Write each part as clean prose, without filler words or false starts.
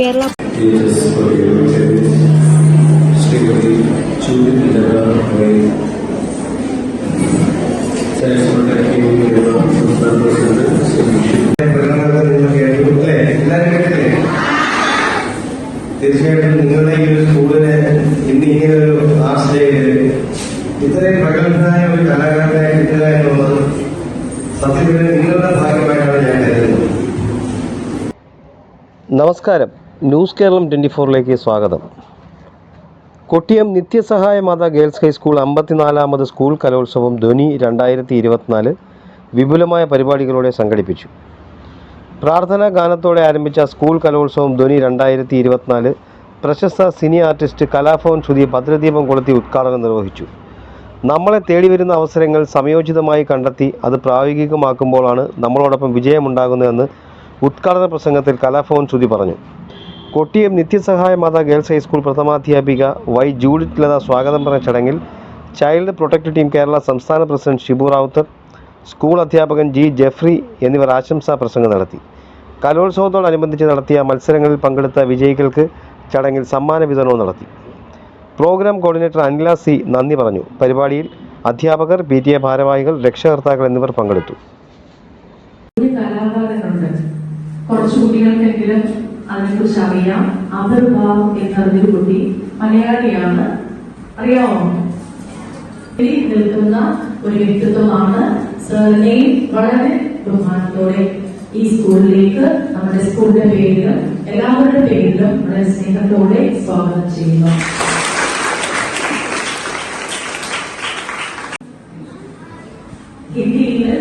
കേരള തീർച്ചയായിട്ടും നിങ്ങളുടെ ഈ ഒരു സ്കൂളിന് ഇന്ന് ഇങ്ങനെ ഒരു ആർട്സ് ഡേയില് ഇത്രയും പ്രഗത്ഭനായ ഒരു കലാകാരനെ കിട്ടുക എന്നുള്ളത് സത്യത്തിൽ നിങ്ങളുടെ ഭാഗ്യമായിട്ടാണ് ഞാൻ കരുതുന്നത്. നമസ്കാരം, ന്യൂസ് കേരളം 24ലേക്ക് സ്വാഗതം. Kottiyam Nithyasahaya Matha girls high school 54ാമത് school കലോത്സവം ധ്വനി 2024 വിപുലമായ പരിപാടികളോടെ സംഘടിപ്പിച്ചു. പ്രാർത്ഥനാ ഗാനത്തോടെ ആരംഭിച്ച സ്കൂൾ കലോത്സവം ധ്വനി 2024 പ്രശസ്ത സിനി ആർട്ടിസ്റ്റ് കലാഭവൻ ശ്രുതി ഭദ്രദീപം കൊളുത്തി ഉദ്ഘാടനം നിർവഹിച്ചു. നമ്മളെ തേടി വരുന്ന അവസരങ്ങൾ സമയോചിതമായി കണ്ടെത്തി അത് പ്രായോഗികമാക്കുമ്പോഴാണ് നമ്മളോടൊപ്പം വിജയമുണ്ടാകുന്നതെന്ന് ഉദ്ഘാടന പ്രസംഗത്തിൽ കലാഭവൻ ശ്രുതി പറഞ്ഞു. കൊട്ടിയം നിത്യസഹായ മാതാ ഗേൾസ് ഹൈസ്കൂൾ പ്രഥമാധ്യാപിക വൈ ജൂഡിറ്റ് ലത സ്വാഗതം പറഞ്ഞ ചടങ്ങിൽ ചൈൽഡ് പ്രൊട്ടക്ട് ടീം കേരള സംസ്ഥാന പ്രസിഡന്റ് ഷിബു റാവുത്തർ, സ്കൂൾ അധ്യാപകൻ ജി ജെഫ്രി എന്നിവർ ആശംസാ പ്രസംഗം നടത്തി. കലോത്സവത്തോടനുബന്ധിച്ച് നടത്തിയ മത്സരങ്ങളിൽ പങ്കെടുത്ത വിജയികൾക്ക് ചടങ്ങിൽ സമ്മാന വിതരണവും നടത്തി. പ്രോഗ്രാം കോർഡിനേറ്റർ അനില സി നന്ദി പറഞ്ഞു. പരിപാടിയിൽ അധ്യാപകർ, PTA ഭാരവാഹികൾ, രക്ഷകർത്താക്കൾ എന്നിവർ പങ്കെടുത്തു. കുറച്ച് കുട്ടികൾക്കെങ്കിലും അതിനെക്കുറിച്ച് അറിയാം. അബർഭാവ് എന്നൊരു കുട്ടി മലയാളിയാണ്, അറിയാമോ? നിൽക്കുന്ന ഒരു വ്യക്തിത്വമാണ്. സാറിനെയും വളരെ ബഹുമാനത്തോടെ ഈ സ്കൂളിലേക്ക് നമ്മുടെ സ്കൂളിന്റെ പേരിലും എല്ലാവരുടെ പേരിലും വളരെ സ്നേഹത്തോടെ സ്വാഗതം ചെയ്യുന്നു. ഹിന്ദിയില്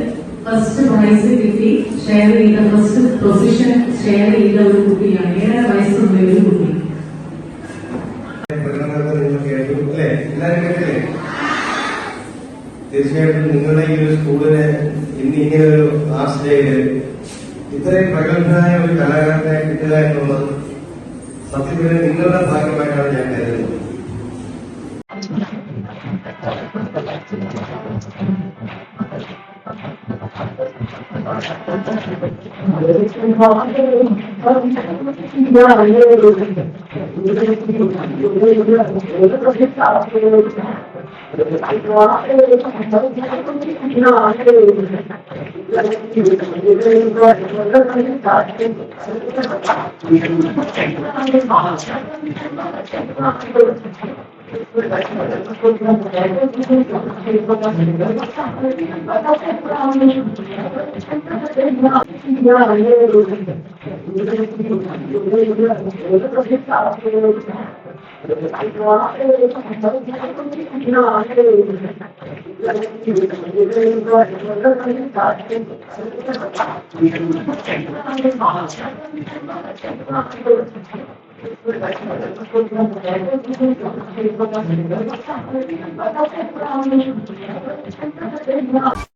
ഫസ്റ്റ് പ്രൈസ് കിട്ടി ഷെയർ ചെയ്ത ഫസ്റ്റ് പൊസിഷൻ ഷെയർ ചെയ്ത ഒരു കുട്ടിയാണ്. 7 വയസ്സുള്ള ഒരു കുട്ടി. തീർച്ചയായിട്ടും നിങ്ങളുടെ ഈ ഒരു സ്കൂളിന് ഇന്ന് ഇങ്ങനെ ഒരു ആർട്സ് ഡേയില് ഇത്രയും പ്രഗത്ഭനായ ഒരു കലാകാരനെ കിട്ടുക എന്നുള്ളത് സത്യത്തിൽ നിങ്ങളുടെ ഭാഗ്യമായിട്ടാണ് ഞാൻ കരുതുന്നത്.